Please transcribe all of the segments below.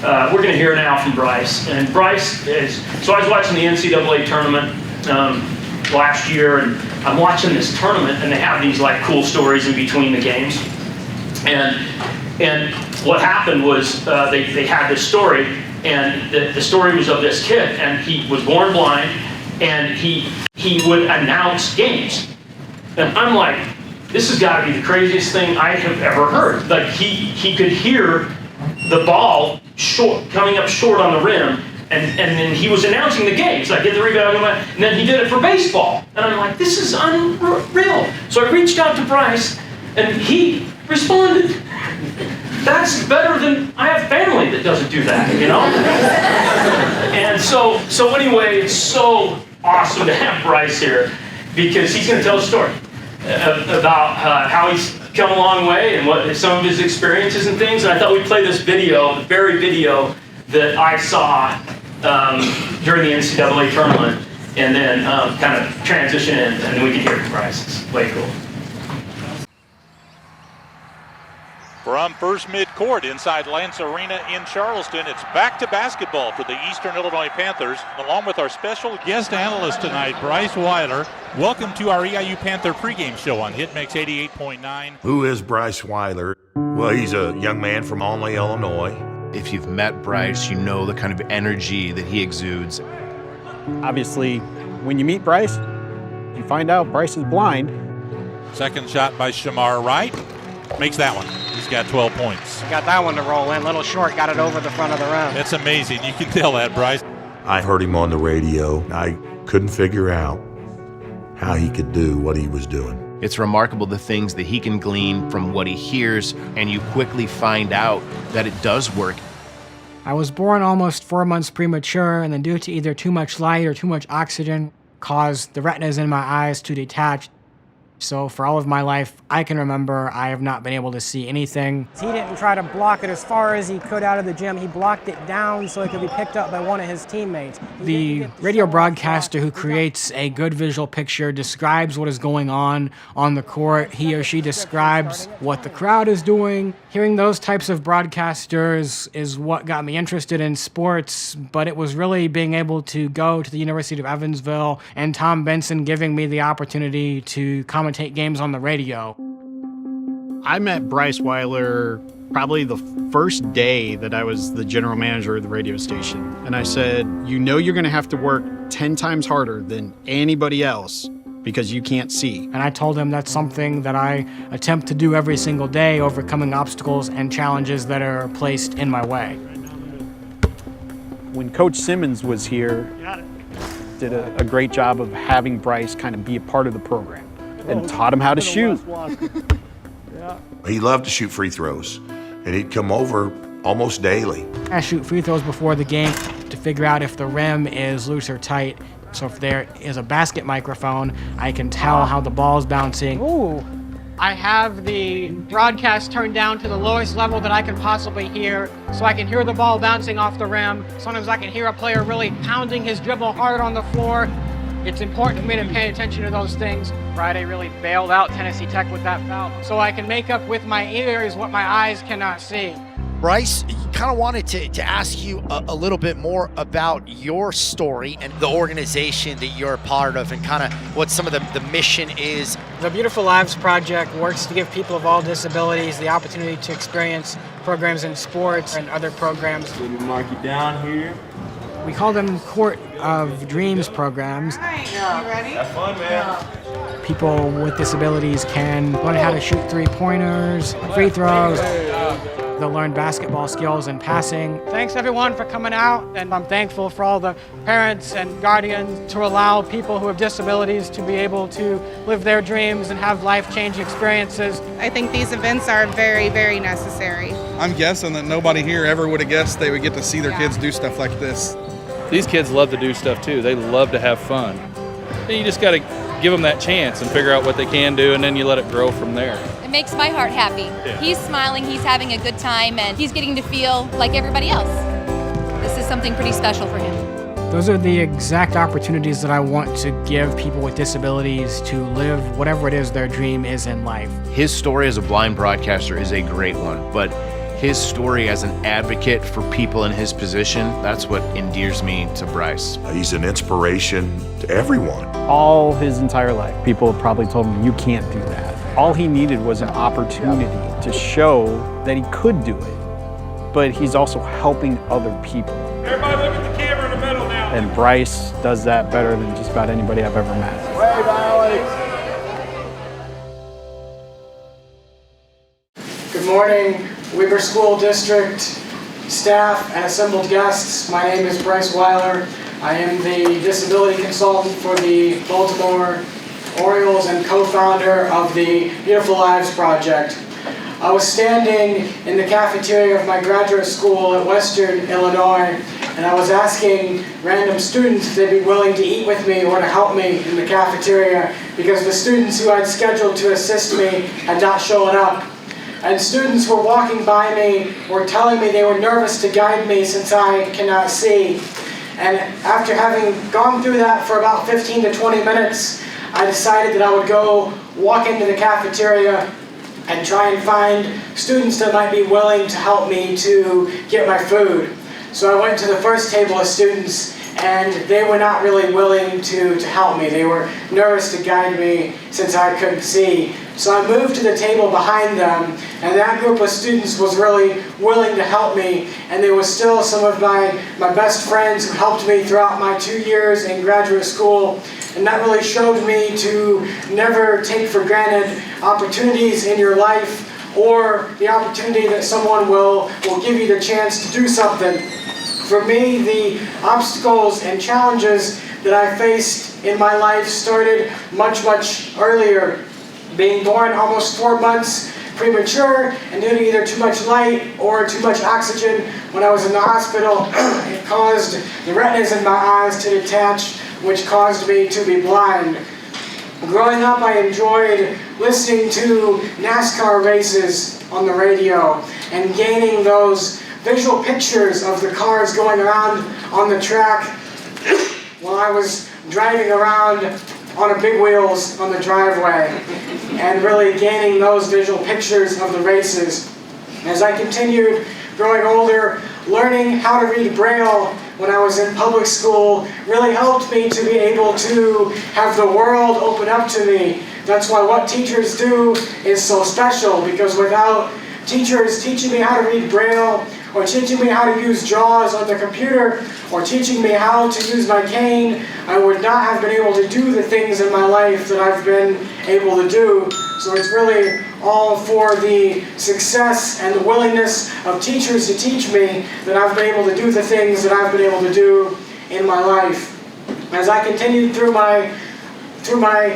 we're going to hear now from Bryce. And Bryce so I was watching the NCAA tournament last year, and I'm watching this tournament, and they have these like cool stories in between the games. And what happened was they had this story, and the story was of this kid, and he was born blind, and he would announce games. And I'm like, this has got to be the craziest thing I have ever heard. Like he could hear the ball coming up short on the rim, and then he was announcing the games. Like, get the rebound, and then he did it for baseball. And I'm like, this is unreal. So I reached out to Bryce, and he responded. That's better than, I have family that doesn't do that, you know? And so anyway, it's so awesome to have Bryce here, because he's going to tell a story about how he's come a long way and what some of his experiences and things. And I thought we'd play this video, the very video that I saw during the NCAA tournament, and then kind of transition in, and then we can hear from Bryce. It's way cool. From first midcourt inside Lance Arena in Charleston, it's back to basketball for the Eastern Illinois Panthers, along with our special guest analyst tonight, Bryce Weiler. Welcome to our EIU Panther pregame show on Hitmix 88.9. Who is Bryce Weiler? Well, he's a young man from Olney, Illinois. If you've met Bryce, you know the kind of energy that he exudes. Obviously, when you meet Bryce, you find out Bryce is blind. Second shot by Shamar Wright. Makes that one. He's got 12 points. Got that one to roll in. Little short, got it over the front of the rim. That's amazing. You can tell that, Bryce. I heard him on the radio. I couldn't figure out how he could do what he was doing. It's remarkable the things that he can glean from what he hears, and you quickly find out that it does work. I was born almost 4 months premature, and then due to either too much light or too much oxygen, caused the retinas in my eyes to detach. So for all of my life, I can remember I have not been able to see anything. He didn't try to block it as far as he could out of the gym. He blocked it down so it could be picked up by one of his teammates. The radio broadcaster who creates a good visual picture describes what is going on the court. He or she describes what the crowd is doing. Hearing those types of broadcasters is what got me interested in sports, but it was really being able to go to the University of Evansville and Tom Benson giving me the opportunity to commentate games on the radio. I met Bryce Weiler probably the first day that I was the general manager of the radio station. And I said, you know you're going to have to work 10 times harder than anybody else because you can't see. And I told him that's something that I attempt to do every single day, overcoming obstacles and challenges that are placed in my way. When Coach Simmons was here, did a great job of having Bryce kind of be a part of the program and taught him how to shoot. He loved to shoot free throws, and he'd come over almost daily. I shoot free throws before the game to figure out if the rim is loose or tight. So if there is a basket microphone, I can tell how the ball is bouncing. Ooh. I have the broadcast turned down to the lowest level that I can possibly hear, so I can hear the ball bouncing off the rim. Sometimes I can hear a player really pounding his dribble hard on the floor. It's important for me to pay attention to those things. Friday really bailed out Tennessee Tech with that foul, so I can make up with my ears what my eyes cannot see. Bryce, kind of wanted to ask you a little bit more about your story and the organization that you're a part of and kind of what some of the mission is. The Beautiful Lives Project works to give people of all disabilities the opportunity to experience programs in sports and other programs. So we mark it down here. We call them Court of Dreams programs. All right, you ready? Have fun, man. People with disabilities can learn how to shoot three-pointers, free throws. They'll learn basketball skills and passing. Thanks everyone for coming out, and I'm thankful for all the parents and guardians to allow people who have disabilities to be able to live their dreams and have life-changing experiences. I think these events are very, very necessary. I'm guessing that nobody here ever would have guessed they would get to see their kids do stuff like this. These kids love to do stuff too. They love to have fun. And you just got to give them that chance and figure out what they can do, and then you let it grow from there. It makes my heart happy. Yeah. He's smiling, he's having a good time, and he's getting to feel like everybody else. This is something pretty special for him. Those are the exact opportunities that I want to give people with disabilities to live whatever it is their dream is in life. His story as a blind broadcaster is a great one, but his story as an advocate for people in his position, that's what endears me to Bryce. He's an inspiration to everyone. All his entire life, people have probably told him, you can't do that. All he needed was an opportunity to show that he could do it, but he's also helping other people. Everybody look at the camera in the middle now. And Bryce does that better than just about anybody I've ever met. Wave, Alex. Good morning, Weber School District staff and assembled guests. My name is Bryce Weiler. I am the disability consultant for the Baltimore Orioles and co-founder of the Beautiful Lives Project. I was standing in the cafeteria of my graduate school at Western Illinois, and I was asking random students if they'd be willing to eat with me or to help me in the cafeteria, because the students who I'd scheduled to assist me had not shown up. And students were walking by me, were telling me they were nervous to guide me since I cannot see. And after having gone through that for about 15 to 20 minutes, I decided that I would go walk into the cafeteria and try and find students that might be willing to help me to get my food. So I went to the first table of students, and they were not really willing to help me. They were nervous to guide me since I couldn't see. So I moved to the table behind them, and that group of students was really willing to help me, and they were still some of my best friends who helped me throughout my 2 years in graduate school. And that really showed me to never take for granted opportunities in your life, or the opportunity that someone will give you the chance to do something. For me, the obstacles and challenges that I faced in my life started much, much earlier. Being born almost 4 months premature and due to either too much light or too much oxygen when I was in the hospital, it caused the retinas in my eyes to detach, which caused me to be blind. Growing up, I enjoyed listening to NASCAR races on the radio and gaining those visual pictures of the cars going around on the track while I was driving around on a big wheels on the driveway, and really gaining those visual pictures of the races. As I continued growing older, learning how to read Braille when I was in public school really helped me to be able to have the world open up to me. That's why what teachers do is so special, because without teachers teaching me how to read Braille, or teaching me how to use JAWS on the computer, or teaching me how to use my cane, I would not have been able to do the things in my life that I've been able to do. So it's really all for the success and the willingness of teachers to teach me that I've been able to do the things that I've been able to do in my life. As I continued through my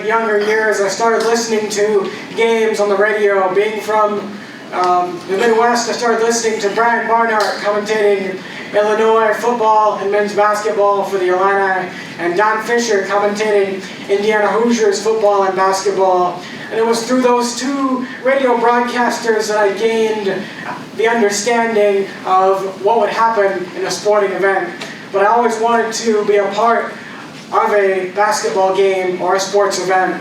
younger years, I started listening to games on the radio. Being from the Midwest, I started listening to Brian Barnhart commentating Illinois football and men's basketball for the Illini, and Don Fisher commentating Indiana Hoosiers football and basketball. And it was through those two radio broadcasters that I gained the understanding of what would happen in a sporting event. But I always wanted to be a part of a basketball game or a sports event.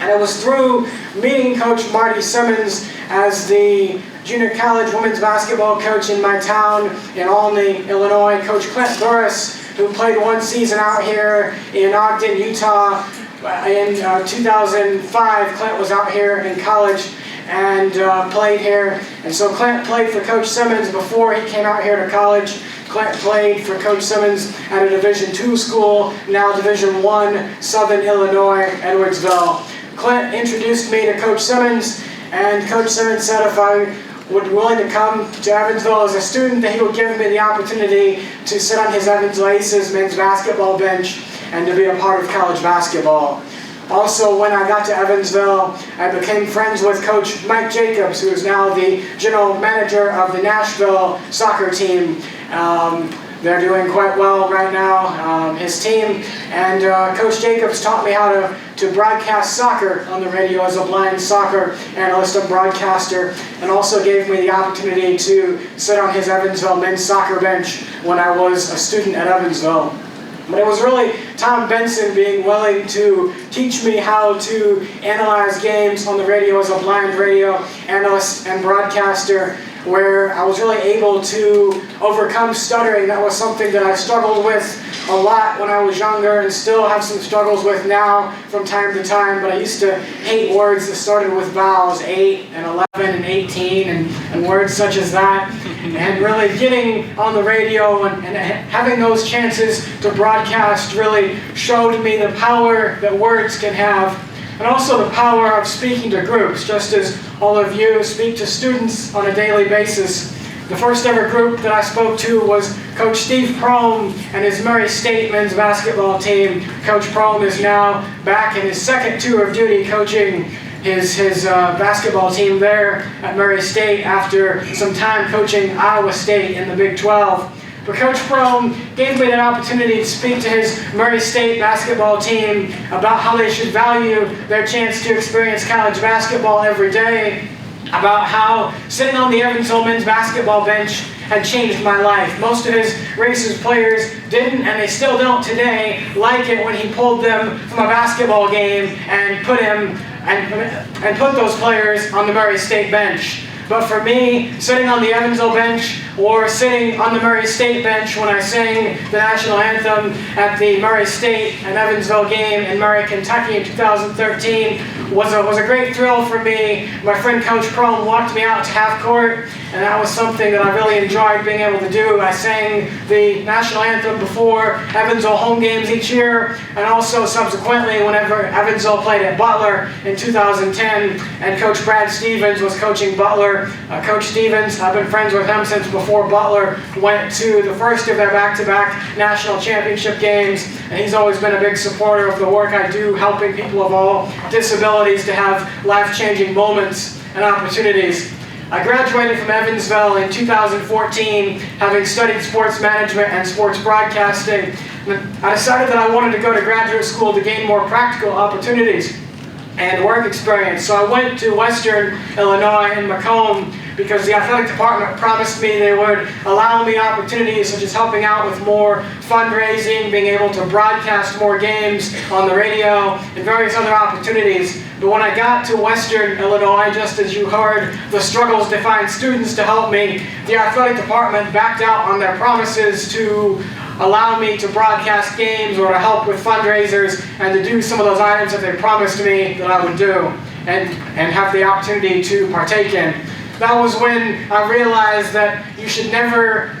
And it was through meeting Coach Marty Simmons as the junior college women's basketball coach in my town in Olney, Illinois, Coach Clint Burris, who played one season out here in Ogden, Utah. In 2005, Clint was out here in college and played here. And so Clint played for Coach Simmons before he came out here to college. Clint played for Coach Simmons at a Division II school, now Division I, Southern Illinois, Edwardsville. Clint introduced me to Coach Simmons, and Coach Simmons said if I would be willing to come to Evansville as a student, that he would give me the opportunity to sit on his Evansville Aces men's basketball bench and to be a part of college basketball. Also, when I got to Evansville, I became friends with Coach Mike Jacobs, who is now the general manager of the Nashville soccer team. They're doing quite well right now, his team. And Coach Jacobs taught me how to broadcast soccer on the radio as a blind soccer analyst and broadcaster, and also gave me the opportunity to sit on his Evansville men's soccer bench when I was a student at Evansville. But it was really Tom Benson being willing to teach me how to analyze games on the radio as a blind radio analyst and broadcaster where I was really able to overcome stuttering. That was something that I struggled with a lot when I was younger and still have some struggles with now from time to time, but I used to hate words that started with vowels, 8 and 11 and 18 and words such as that. And really getting on the radio and having those chances to broadcast really showed me the power that words can have, and also the power of speaking to groups, just as all of you speak to students on a daily basis. The first ever group that I spoke to was Coach Steve Prohm and his Murray State men's basketball team. Coach Prohm is now back in his second tour of duty coaching his basketball team there at Murray State after some time coaching Iowa State in the Big 12. But Coach Prohm gave me that opportunity to speak to his Murray State basketball team about how they should value their chance to experience college basketball every day, about how sitting on the Evansville men's basketball bench had changed my life. Most of his racers players didn't, and they still don't today, like it when he pulled them from a basketball game and put those players on the Murray State bench. But for me, sitting on the Evansville bench or sitting on the Murray State bench when I sang the national anthem at the Murray State and Evansville game in Murray, Kentucky in 2013 was a great thrill for me. My friend Coach Prohm walked me out to half court, and that was something that I really enjoyed being able to do. I sang the national anthem before Evansville home games each year, and also subsequently whenever Evansville played at Butler in 2010, and Coach Brad Stevens was coaching Butler. Coach Stevens, I've been friends with him since before Butler went to the first of their back-to-back national championship games, and he's always been a big supporter of the work I do, helping people of all disabilities to have life-changing moments and opportunities. I graduated from Evansville in 2014, having studied sports management and sports broadcasting. I decided that I wanted to go to graduate school to gain more practical opportunities and work experience. So I went to Western Illinois in Macomb because the athletic department promised me they would allow me opportunities such as helping out with more fundraising, being able to broadcast more games on the radio, and various other opportunities. But when I got to Western Illinois, just as you heard the struggles to find students to help me, the athletic department backed out on their promises to allow me to broadcast games or to help with fundraisers and to do some of those items that they promised me that I would do and have the opportunity to partake in. That was when I realized that you should never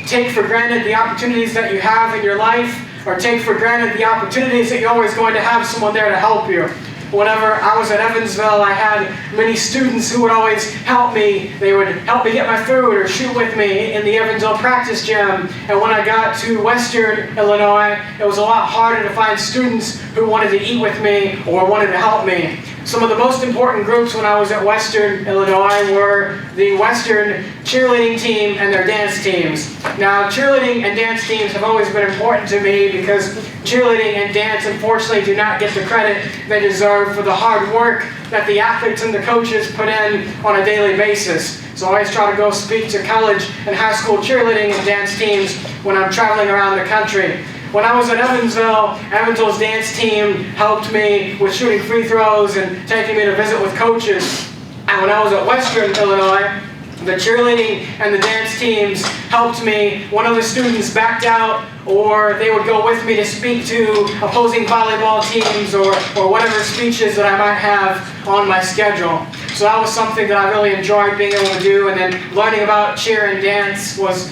take for granted the opportunities that you have in your life, or take for granted the opportunities that you're always going to have someone there to help you. Whenever I was at Evansville, I had many students who would always help me. They would help me get my food or shoot with me in the Evansville practice gym. And when I got to Western Illinois, it was a lot harder to find students who wanted to eat with me or wanted to help me. Some of the most important groups when I was at Western Illinois were the Western cheerleading team and their dance teams. Now, cheerleading and dance teams have always been important to me because cheerleading and dance, unfortunately, do not get the credit they deserve for the hard work that the athletes and the coaches put in on a daily basis. So I always try to go speak to college and high school cheerleading and dance teams when I'm traveling around the country. When I was at Evansville, Evansville's dance team helped me with shooting free throws and taking me to visit with coaches. And when I was at Western Illinois, the cheerleading and the dance teams helped me. One of the students backed out, or they would go with me to speak to opposing volleyball teams or whatever speeches that I might have on my schedule. So that was something that I really enjoyed being able to do, and then learning about cheer and dance was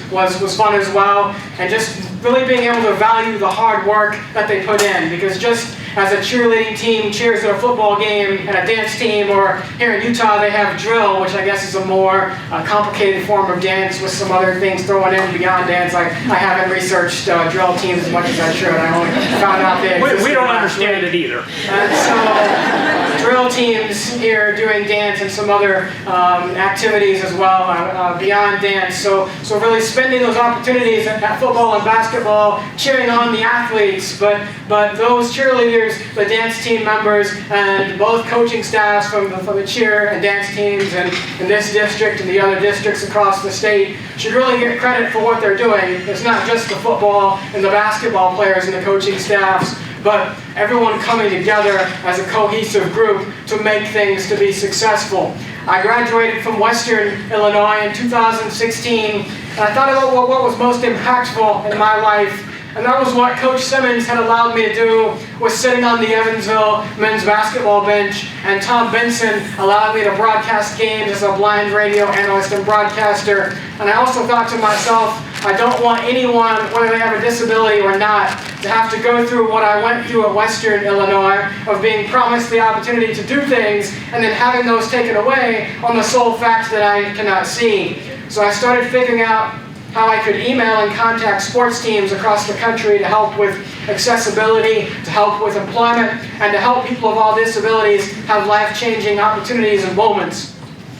fun as well, and just really being able to value the hard work that they put in, because just as a cheerleading team cheers at a football game and a dance team, or here in Utah they have drill, which I guess is a more complicated form of dance with some other things thrown in beyond dance. I haven't researched drill teams as much as I should. I only found out they existed. We don't understand it either. And so drill teams here doing dance and some other activities as well beyond dance. So really spending those opportunities at football and basketball, cheering on the athletes, but those cheerleaders, the dance team members, and both coaching staffs from the cheer and dance teams in this district and the other districts across the state should really get credit for what they're doing. It's not just the football and the basketball players and the coaching staffs, but everyone coming together as a cohesive group to make things to be successful. I graduated from Western Illinois in 2016, and I thought about what was most impactful in my life, and that was what Coach Simmons had allowed me to do, was sitting on the Evansville men's basketball bench, and Tom Benson allowed me to broadcast games as a blind radio analyst and broadcaster. And I also thought to myself, I don't want anyone, whether they have a disability or not, to have to go through what I went through at Western Illinois, of being promised the opportunity to do things and then having those taken away on the sole fact that I cannot see. So I started figuring out how I could email and contact sports teams across the country to help with accessibility, to help with employment, and to help people of all disabilities have life-changing opportunities and moments.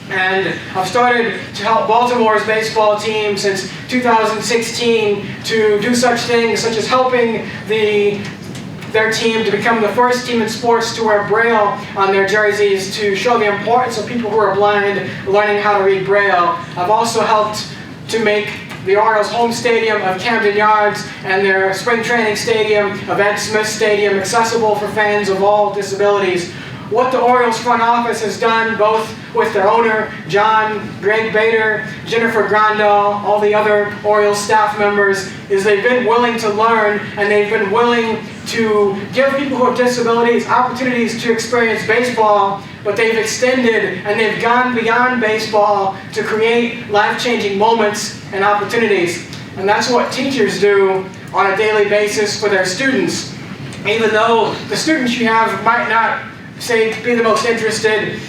And I've started to help Baltimore's baseball team since 2016 to do such things such as helping their team to become the first team in sports to wear Braille on their jerseys to show the importance of people who are blind learning how to read Braille. I've also helped to make the Orioles' home stadium of Camden Yards and their spring training stadium of Ed Smith Stadium accessible for fans of all disabilities. What the Orioles front office has done, both with their owner, John, Greg Bader, Jennifer Grandal, all the other Orioles staff members, is they've been willing to learn, and they've been willing to give people who have disabilities opportunities to experience baseball, but they've extended and they've gone beyond baseball to create life-changing moments and opportunities. And that's what teachers do on a daily basis for their students. Even though the students you have might not, say, be the most interested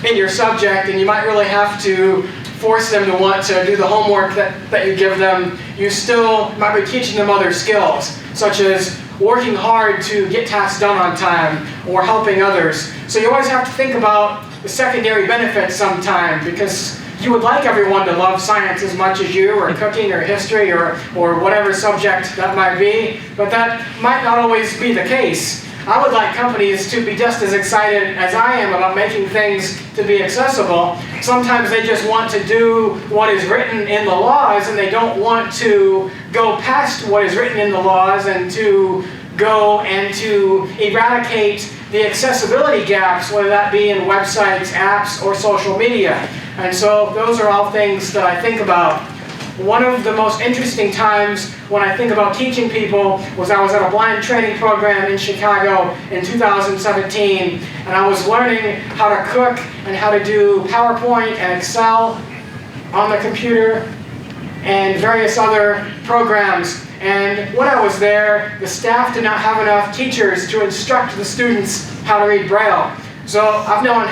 in your subject, and you might really have to force them to want to do the homework that you give them, you still might be teaching them other skills, such as working hard to get tasks done on time or helping others. So you always have to think about the secondary benefits sometime, because you would like everyone to love science as much as you, or cooking, or history, or whatever subject that might be, but that might not always be the case. I would like companies to be just as excited as I am about making things to be accessible. Sometimes they just want to do what is written in the laws, and they don't want to go past what is written in the laws and to go and to eradicate the accessibility gaps, whether that be in websites, apps, or social media. And so those are all things that I think about. One of the most interesting times when I think about teaching people was I was at a blind training program in Chicago in 2017, and I was learning how to cook and how to do PowerPoint and Excel on the computer and various other programs. And when I was there, the staff did not have enough teachers to instruct the students how to read Braille. So I've known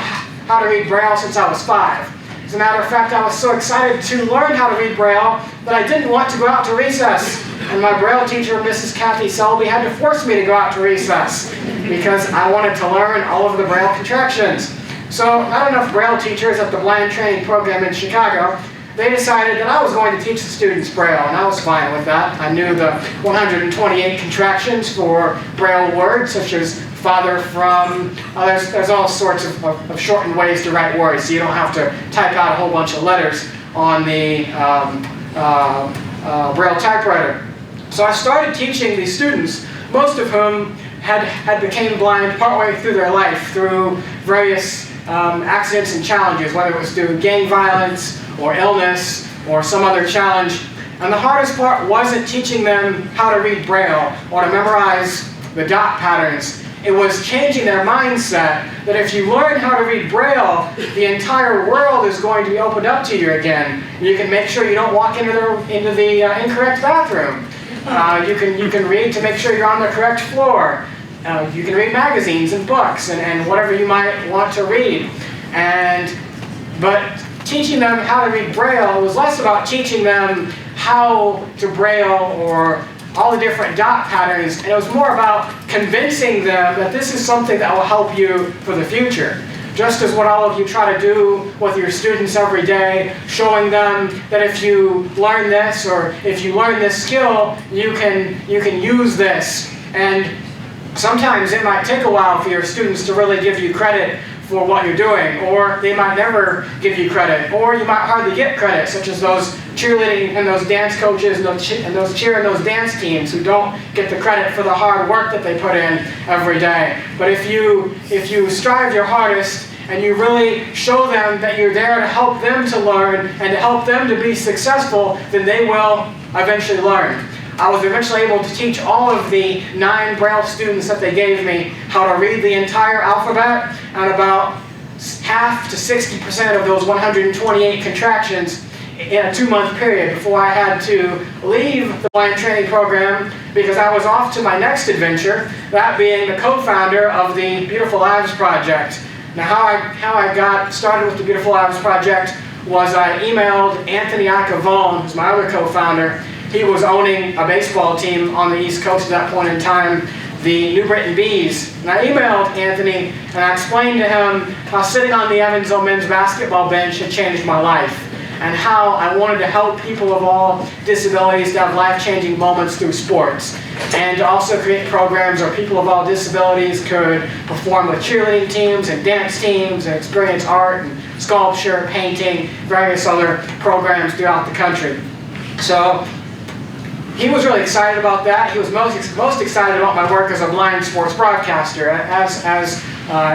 how to read Braille since I was 5. As a matter of fact, I was so excited to learn how to read Braille that I didn't want to go out to recess. And my Braille teacher, Mrs. Kathy Selby, had to force me to go out to recess because I wanted to learn all of the Braille contractions. So not enough Braille teachers at the blind training program in Chicago. They decided that I was going to teach the students Braille, and I was fine with that. I knew the 128 contractions for Braille words, such as father, from, there's all sorts of shortened ways to write words, so you don't have to type out a whole bunch of letters on the Braille typewriter. So I started teaching these students, most of whom had became blind partway through their life through various accidents and challenges, whether it was through gang violence or illness or some other challenge. And the hardest part wasn't teaching them how to read Braille or to memorize the dot patterns. It was changing their mindset that if you learn how to read Braille, the entire world is going to be opened up to you again. You can make sure you don't walk into the incorrect bathroom. You can read to make sure you're on the correct floor. You can read magazines and books and whatever you might want to read. But teaching them how to read Braille was less about teaching them how to Braille or all the different dot patterns, and it was more about convincing them that this is something that will help you for the future. Just as what all of you try to do with your students every day, showing them that if you learn this or if you learn this skill, you can use this. And sometimes it might take a while for your students to really give you credit for what you're doing, or they might never give you credit, or you might hardly get credit, such as those cheerleading and those dance coaches and those cheer and those dance teams who don't get the credit for the hard work that they put in every day. But if you strive your hardest and you really show them that you're there to help them to learn and to help them to be successful, then they will eventually learn. I was eventually able to teach all of the 9 Braille students that they gave me how to read the entire alphabet and about half to 60% of those 128 contractions in a 2-month period before I had to leave the blind training program because I was off to my next adventure, that being the co-founder of the Beautiful Lives Project. Now how I got started with the Beautiful Lives Project was I emailed Anthony Icavone, who's my other co-founder. He was owning a baseball team on the East Coast at that point in time, the New Britain Bees. And I emailed Anthony and I explained to him how sitting on the Evansville men's basketball bench had changed my life and how I wanted to help people of all disabilities to have life-changing moments through sports and to also create programs where people of all disabilities could perform with cheerleading teams and dance teams and experience art and sculpture, painting, various other programs throughout the country. So he was really excited about that. He was most excited about my work as a blind sports broadcaster, as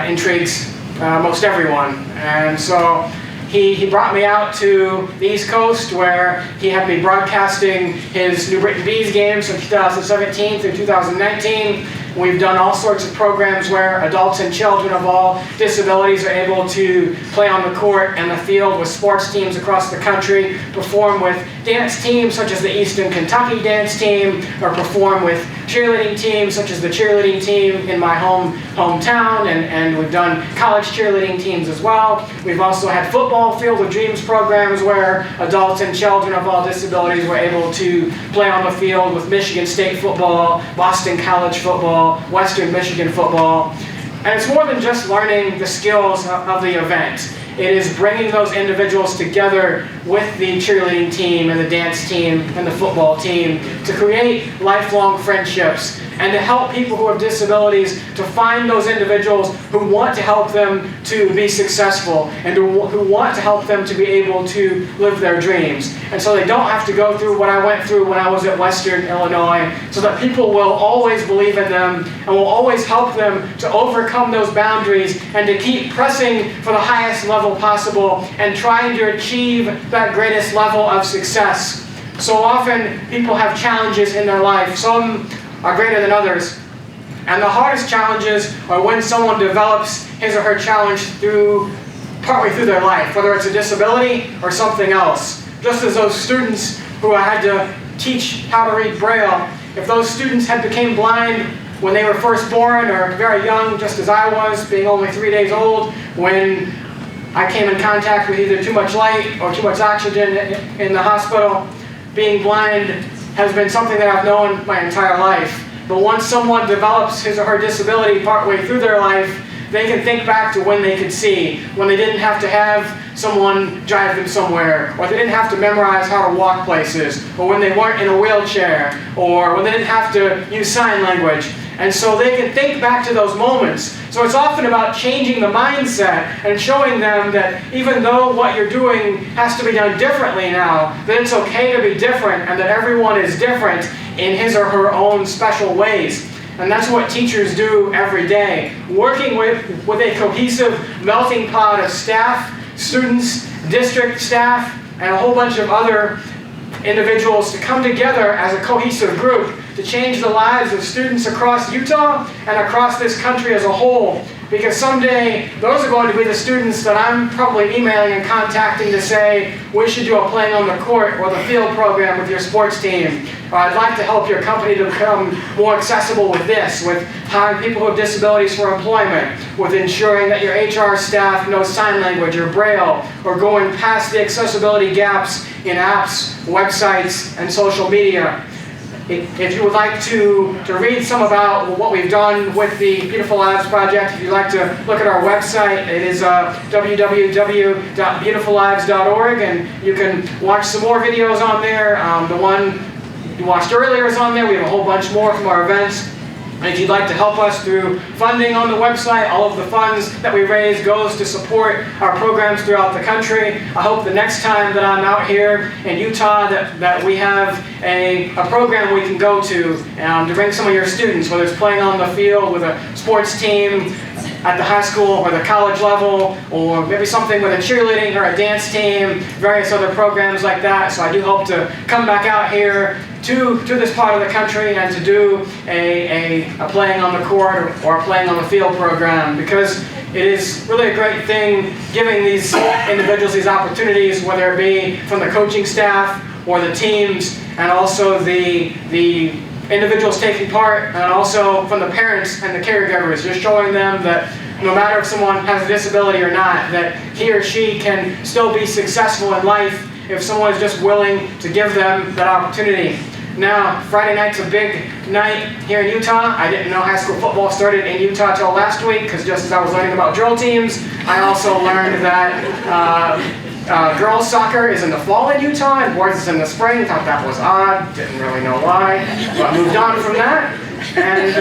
intrigues most everyone. And so he brought me out to the East Coast where he had me broadcasting his New Britain Bees games from 2017 through 2019. We've done all sorts of programs where adults and children of all disabilities are able to play on the court and the field with sports teams across the country, perform with dance teams such as the Eastern Kentucky dance team, or perform with cheerleading teams such as the cheerleading team in my hometown, and we've done college cheerleading teams as well. We've also had football Field of Dreams programs where adults and children of all disabilities were able to play on the field with Michigan State football, Boston College football, Western Michigan football. And it's more than just learning the skills of the event. It is bringing those individuals together with the cheerleading team and the dance team and the football team to create lifelong friendships and to help people who have disabilities to find those individuals who want to help them to be successful and who want to help them to be able to live their dreams. And so they don't have to go through what I went through when I was at Western Illinois, so that people will always believe in them and will always help them to overcome those boundaries and to keep pressing for the highest level possible and trying to achieve that greatest level of success. So often people have challenges in their life. Some are greater than others. And the hardest challenges are when someone develops his or her challenge partway through their life, whether it's a disability or something else. Just as those students who I had to teach how to read Braille, if those students had became blind when they were first born or very young, just as I was, being only 3 days old, when I came in contact with either too much light or too much oxygen in the hospital, being blind has been something that I've known my entire life. But once someone develops his or her disability partway through their life, they can think back to when they could see, when they didn't have to have someone drive them somewhere, or they didn't have to memorize how to walk places, or when they weren't in a wheelchair, or when they didn't have to use sign language. And so they can think back to those moments. So it's often about changing the mindset and showing them that even though what you're doing has to be done differently now, that it's okay to be different and that everyone is different in his or her own special ways. And that's what teachers do every day, working with a cohesive melting pot of staff, students, district staff, and a whole bunch of other individuals to come together as a cohesive group to change the lives of students across Utah and across this country as a whole. Because someday, those are going to be the students that I'm probably emailing and contacting to say, we should do a playing on the court or the field program with your sports team. Or I'd like to help your company to become more accessible with this, with hiring people who have disabilities for employment, with ensuring that your HR staff knows sign language or Braille, or going past the accessibility gaps in apps, websites, and social media. If you would like to read some about what we've done with the Beautiful Lives Project, if you'd like to look at our website, it is www.beautifullives.org, and you can watch some more videos on there. The one you watched earlier is on there. We have a whole bunch more from our events. And if you'd like to help us through funding on the website, all of the funds that we raise goes to support our programs throughout the country. I hope the next time that I'm out here in Utah that we have a program we can go to bring some of your students, whether it's playing on the field with a sports team at the high school or the college level, or maybe something with a cheerleading or a dance team, various other programs like that. So I do hope to come back out here to this part of the country and to do a playing on the court or a playing on the field program, because it is really a great thing giving these individuals these opportunities, whether it be from the coaching staff or the teams, and also the individuals taking part, and also from the parents and the caregivers, just showing them that no matter if someone has a disability or not, that he or she can still be successful in life if someone is just willing to give them that opportunity. Now, Friday night's a big night here in Utah. I didn't know high school football started in Utah till last week, because just as I was learning about drill teams, I also learned that girls soccer is in the fall in Utah and boys is in the spring. Thought that was odd, didn't really know why, but moved on from that. And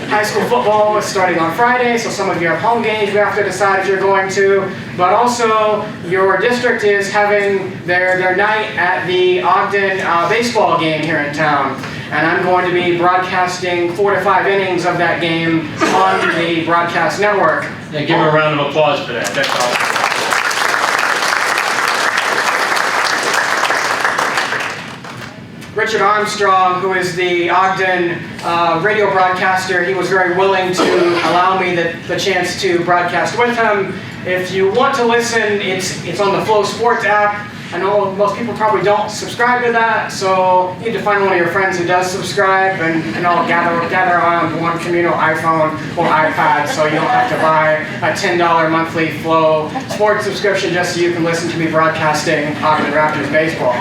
high school football is starting on Friday, so some of you have home games you have to decide if you're going to. But also, your district is having their night at the Ogden baseball game here in town. And I'm going to be broadcasting 4 to 5 innings of that game on the broadcast network. Yeah, give him a round of applause for that. That's all. Richard Armstrong, who is the Ogden radio broadcaster, he was very willing to allow me the chance to broadcast with him. If you want to listen, it's on the Flow Sports app. I know most people probably don't subscribe to that, so you need to find one of your friends who does subscribe and all gather on one communal iPhone or iPad, so you don't have to buy a $10 monthly Flow Sports subscription just so you can listen to me broadcasting Ogden Raptors baseball.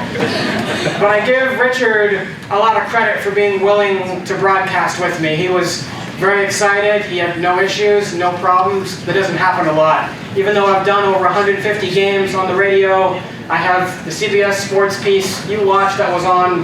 But I give Richard a lot of credit for being willing to broadcast with me. He was very excited. He had no issues, no problems. That doesn't happen a lot. Even though I've done over 150 games on the radio, I have the CBS sports piece you watched that was on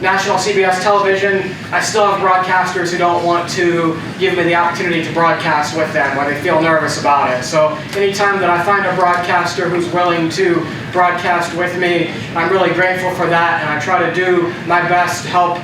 national CBS television. I still have broadcasters who don't want to give me the opportunity to broadcast with them, or they feel nervous about it. So anytime that I find a broadcaster who's willing to broadcast with me, I'm really grateful for that, and I try to do my best to help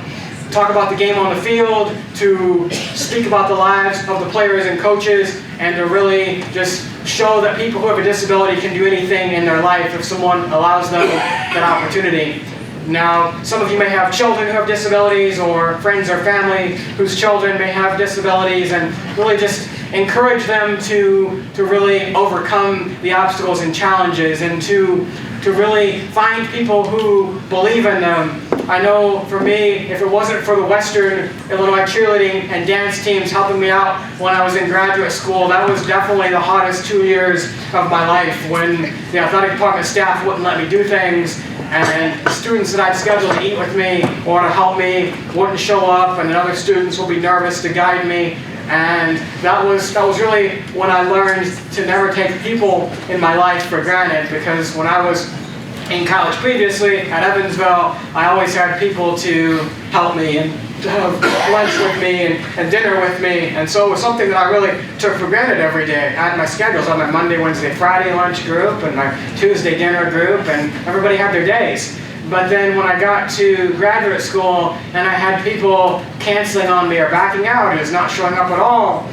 talk about the game on the field, to speak about the lives of the players and coaches, and to really just show that people who have a disability can do anything in their life if someone allows them that opportunity. Now, some of you may have children who have disabilities, or friends or family whose children may have disabilities, and really just encourage them to really overcome the obstacles and challenges, and to really find people who believe in them. I know for me, if it wasn't for the Western Illinois cheerleading and dance teams helping me out when I was in graduate school, that was definitely the hottest 2 years of my life, when the athletic department staff wouldn't let me do things, and students that I'd scheduled to eat with me or to help me wouldn't show up, and then other students would be nervous to guide me. And that was really when I learned to never take people in my life for granted, because when I was in college previously at Evansville, I always had people to help me and to have lunch with me and dinner with me, and so it was something that I really took for granted every day. I had my schedules on my Monday, Wednesday, Friday lunch group and my Tuesday dinner group, and everybody had their days. But then when I got to graduate school and I had people canceling on me or backing out and just not showing up at all,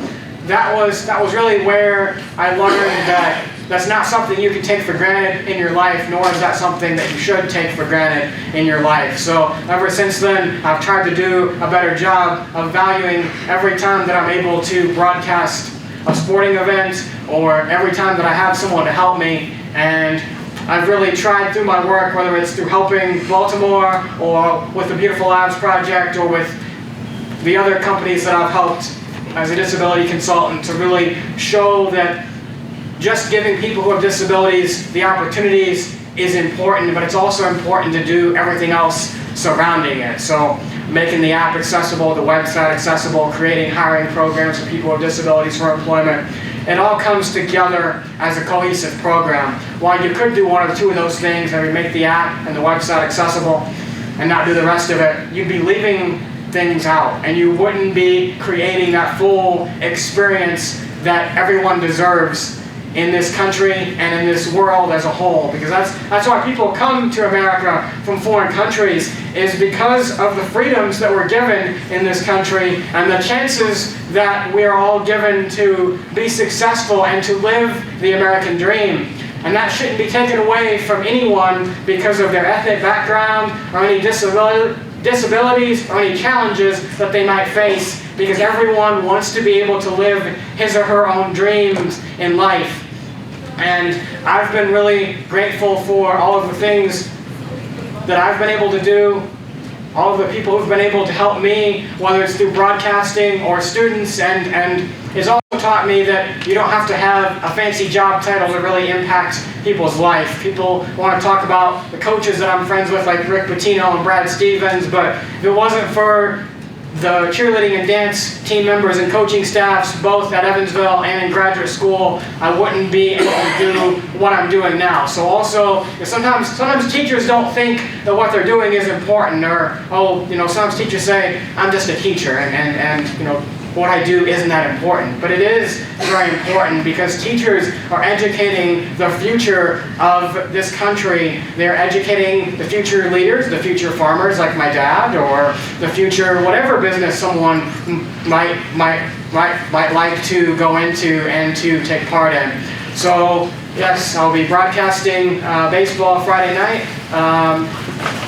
that was really where I learned that that's not something you can take for granted in your life, nor is that something that you should take for granted in your life. So ever since then, I've tried to do a better job of valuing every time that I'm able to broadcast a sporting event, or every time that I have someone to help me. And I've really tried through my work, whether it's through helping Baltimore or with the Beautiful Lives Project or with the other companies that I've helped as a disability consultant, to really show that just giving people who have disabilities the opportunities is important, but it's also important to do everything else surrounding it. So making the app accessible, the website accessible, creating hiring programs for people with disabilities for employment. It all comes together as a cohesive program. While you could do one or two of those things, maybe make the app and the website accessible and not do the rest of it, you'd be leaving things out, and you wouldn't be creating that full experience that everyone deserves in this country and in this world as a whole, because that's why people come to America from foreign countries, is because of the freedoms that we're given in this country and the chances that we are all given to be successful and to live the American dream. And that shouldn't be taken away from anyone because of their ethnic background or any disabilities or any challenges that they might face, because everyone wants to be able to live his or her own dreams in life. And I've been really grateful for all of the things that I've been able to do, all of the people who've been able to help me, whether it's through broadcasting or students, and it's also taught me that you don't have to have a fancy job title to really impact people's life. People want to talk about the coaches that I'm friends with, like Rick Pitino and Brad Stevens, but if it wasn't for the cheerleading and dance team members and coaching staffs, both at Evansville and in graduate school, I wouldn't be able to do what I'm doing now. So also, sometimes teachers don't think that what they're doing is important, or, sometimes teachers say, I'm just a teacher, and what I do isn't that important. But it is very important, because teachers are educating the future of this country. They're educating the future leaders, the future farmers like my dad, or the future whatever business someone might like to go into and to take part in. So yes, I'll be broadcasting baseball Friday night.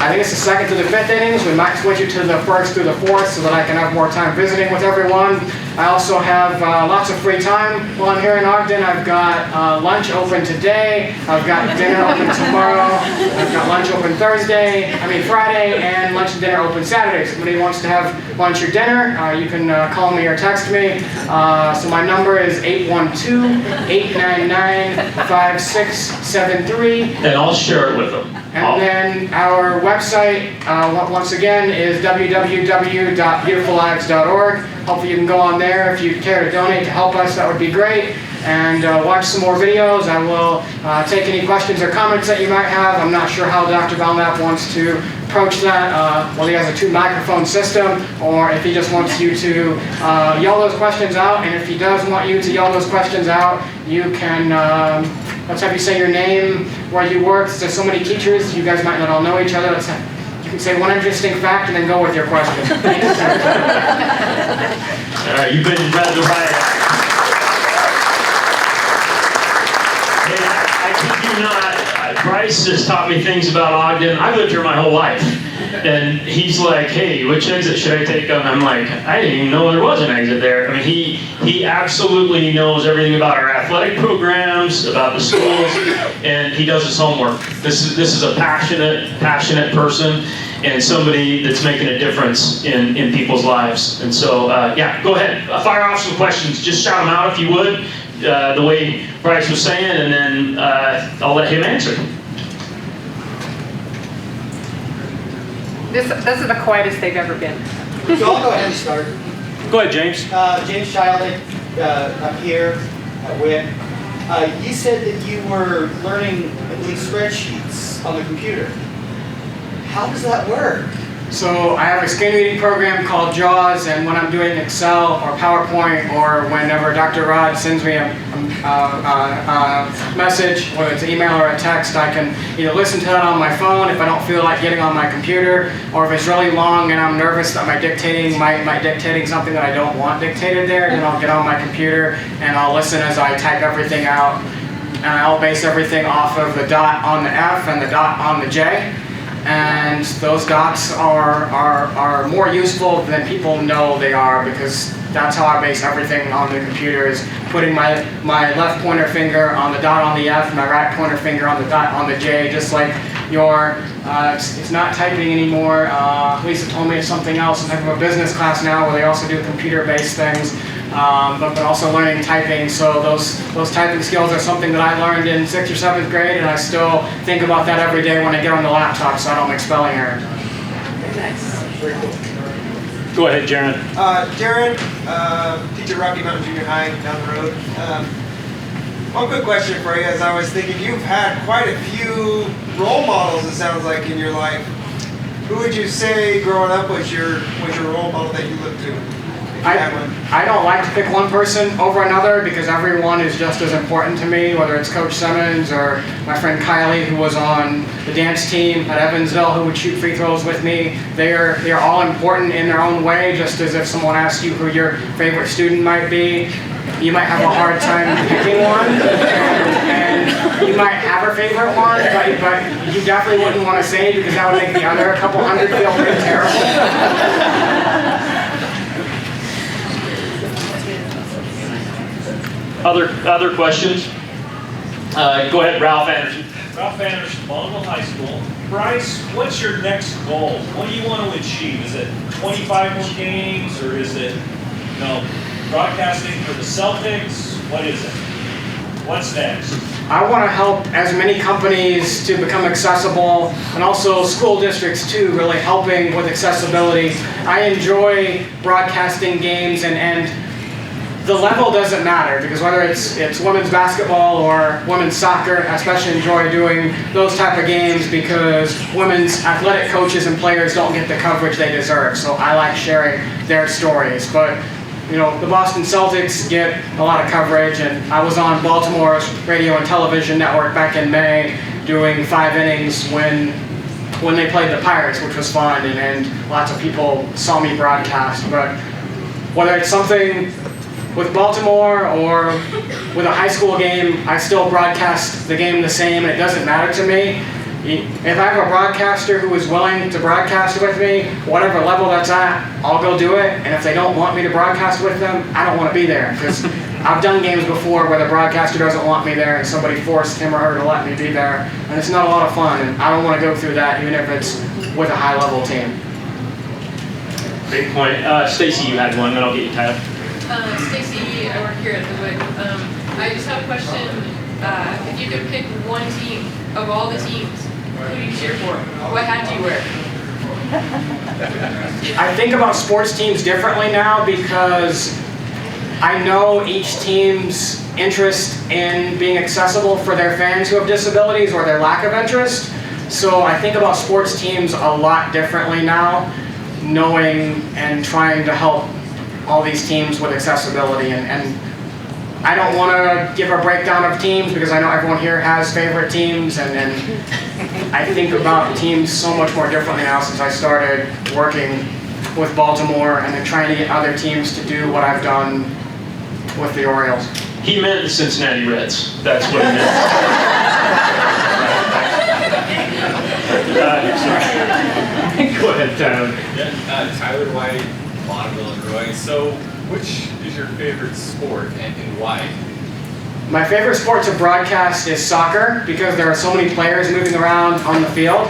I think it's the 2nd to the 5th innings. We might switch it to the 1st through the 4th so that I can have more time visiting with everyone. I also have lots of free time while I'm here in Ogden. I've got lunch open today. I've got dinner open tomorrow. I've got lunch open Friday, and lunch and dinner open Saturday. So if somebody wants to have lunch or dinner, you can call me or text me. So my number is 812-899-5673. And I'll share it with them. And then our website, once again, is www.beautifullives.org. Hopefully you can go on there if you care to donate to help us. That would be great. And watch some more videos. I will take any questions or comments that you might have. I'm not sure how Dr. Belknap wants to approach that, whether he has a 2-microphone system or if he just wants you to yell those questions out. And if he does want you to yell those questions out, you can, let's have you say your name, where you work. There's so many teachers, you guys might not all know each other. You can say one interesting fact and then go with your question. All right, you've been rather right. I kid you not, Bryce has taught me things about Ogden. I've lived here my whole life. And he's like, hey, which exit should I take? And I'm like, I didn't even know there was an exit there. I mean, he absolutely knows everything about our athletic programs, about the schools, and he does his homework. This is a passionate person, and somebody that's making a difference in people's lives. And so, yeah, go ahead. Fire off some questions. Just shout them out if you would, the way Bryce was saying, and then I'll let him answer. This is the quietest they've ever been. So I'll go ahead and start. Go ahead, James. James Childick, up here at WIC. You said that you were learning, I believe, spreadsheets on the computer. How does that work? So I have a screen reading program called JAWS, and when I'm doing Excel or PowerPoint, or whenever Dr. Rod sends me a message, whether it's an email or a text, I can either listen to that on my phone if I don't feel like getting on my computer, or if it's really long and I'm nervous that my dictating might dictating something that I don't want dictated there, then I'll get on my computer and I'll listen as I type everything out, and I'll base everything off of the dot on the F and the dot on the J. And those dots are more useful than people know they are, because that's how I base everything on the computer, is putting my left pointer finger on the dot on the F, my right pointer finger on the dot on the J, just like it's not typing anymore. Lisa told me it's something else. I'm in a business class now where they also do computer-based things. But also learning typing, so those typing skills are something that I learned in 6th or 7th grade, and I still think about that every day when I get on the laptop so I don't make spelling errors. Nice. Very cool. Go ahead, Jaron. Jaron, teacher Rocky Mountain Junior High down the road. One quick question for you, as I was thinking, you've had quite a few role models, it sounds like, in your life. Who would you say growing up was your role model that you looked to? I don't like to pick one person over another because everyone is just as important to me, whether it's Coach Simmons or my friend Kylie, who was on the dance team at Evansville, who would shoot free throws with me. They are all important in their own way, just as if someone asked you who your favorite student might be. You might have a hard time picking one, and you might have a favorite one, but you definitely wouldn't want to say because that would make the other couple hundred feel pretty terrible. Other questions? Go ahead, Ralph Anderson. Ralph Anderson, Bonneville High School. Bryce, what's your next goal? What do you want to achieve? Is it 25 more games, or is it, broadcasting for the Celtics? What is it? What's next? I want to help as many companies to become accessible, and also school districts too, really helping with accessibility. I enjoy broadcasting games, and the level doesn't matter, because whether it's women's basketball or women's soccer, I especially enjoy doing those type of games because women's athletic coaches and players don't get the coverage they deserve. So I like sharing their stories. But the Boston Celtics get a lot of coverage, and I was on Baltimore's radio and television network back in May doing 5 innings when they played the Pirates, which was fun, and lots of people saw me broadcast. But whether it's something with Baltimore or with a high school game, I still broadcast the game the same, and it doesn't matter to me. If I have a broadcaster who is willing to broadcast with me, whatever level that's at, I'll go do it. And if they don't want me to broadcast with them, I don't want to be there. Because I've done games before where the broadcaster doesn't want me there and somebody forced him or her to let me be there. And it's not a lot of fun, and I don't want to go through that even if it's with a high-level team. Great point. Stacy, you had one, then I'll get you, Tyler. Stacy, I work here at the Wood. I just have a question. If you could pick one team of all the teams, who do you cheer for? What hat do you wear? I think about sports teams differently now because I know each team's interest in being accessible for their fans who have disabilities or their lack of interest. So I think about sports teams a lot differently now, knowing and trying to help all these teams with accessibility. And I don't want to give a breakdown of teams because I know everyone here has favorite teams, and I think about teams so much more differently now since I started working with Baltimore and then trying to get other teams to do what I've done with the Orioles. He meant the Cincinnati Reds. That's what he meant. Go ahead, Tyler. Tyler White, Bonneville, Illinois. So, which is your favorite sport and why? My favorite sport to broadcast is soccer because there are so many players moving around on the field,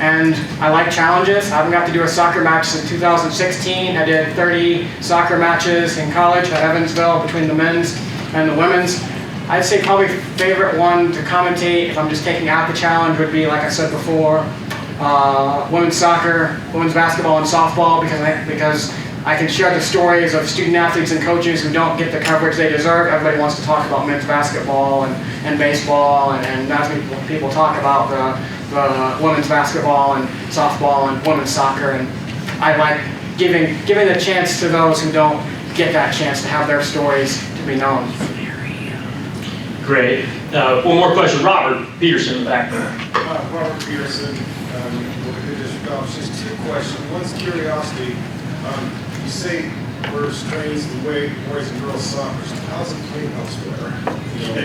and I like challenges. I haven't got to do a soccer match since 2016. I did 30 soccer matches in college at Evansville between the men's and the women's. I'd say probably favorite one to commentate if I'm just taking out the challenge would be, like I said before, women's soccer, women's basketball, and softball because I can share the stories of student athletes and coaches who don't get the coverage they deserve. Everybody wants to talk about men's basketball and baseball, and that's when people talk about the women's basketball and softball and women's soccer. And I like giving the chance to those who don't get that chance to have their stories to be known. Great. One more question. Robert Peterson in the back. Robert Peterson, just 2 questions. One's curiosity. You say we're strains the way boys and girls soccer. How's it played elsewhere?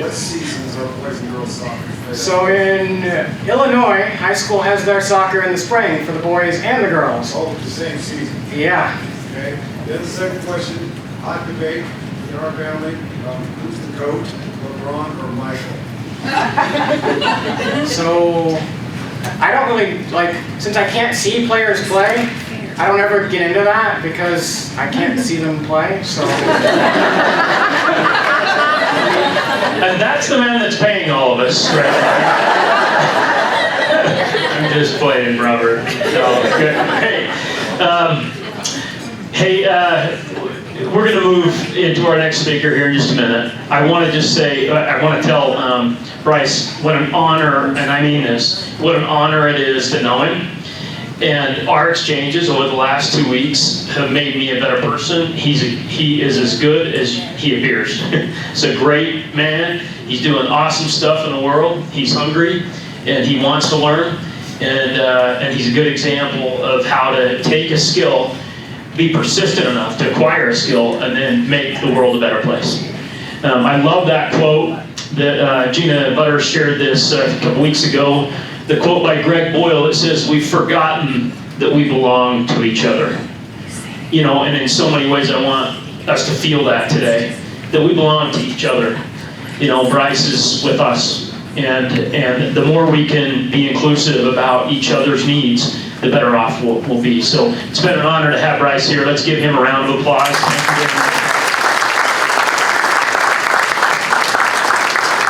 What seasons are boys and girls soccer played? So in Illinois, high school has their soccer in the spring for the boys and the girls. Oh, the same season? Yeah. Okay. Then the second question, hot debate in our family. Who's the coach, LeBron or Michael? So I don't really, since I can't see players play, I don't ever get into that because I can't see them play, so. And that's the man that's paying all of us, right? I'm just playing, Robert. No, hey, we're going to move into our next speaker here in just a minute. I want to just say, I want to tell Bryce what an honor, and I mean this, what an honor it is to know him. And our exchanges over the last 2 weeks have made me a better person. He is as good as he appears. He's a great man. He's doing awesome stuff in the world. He's hungry, and he wants to learn. And he's a good example of how to take a skill, be persistent enough to acquire a skill, and then make the world a better place. I love that quote that Gina Butters shared this a couple weeks ago. The quote by Greg Boyle that says, "We've forgotten that we belong to each other." You know, and in so many ways I want us to feel that today, that we belong to each other. You know, Bryce is with us, and the more we can be inclusive about each other's needs, the better off we'll be. So it's been an honor to have Bryce here. Let's give him a round of applause. Thank you very much.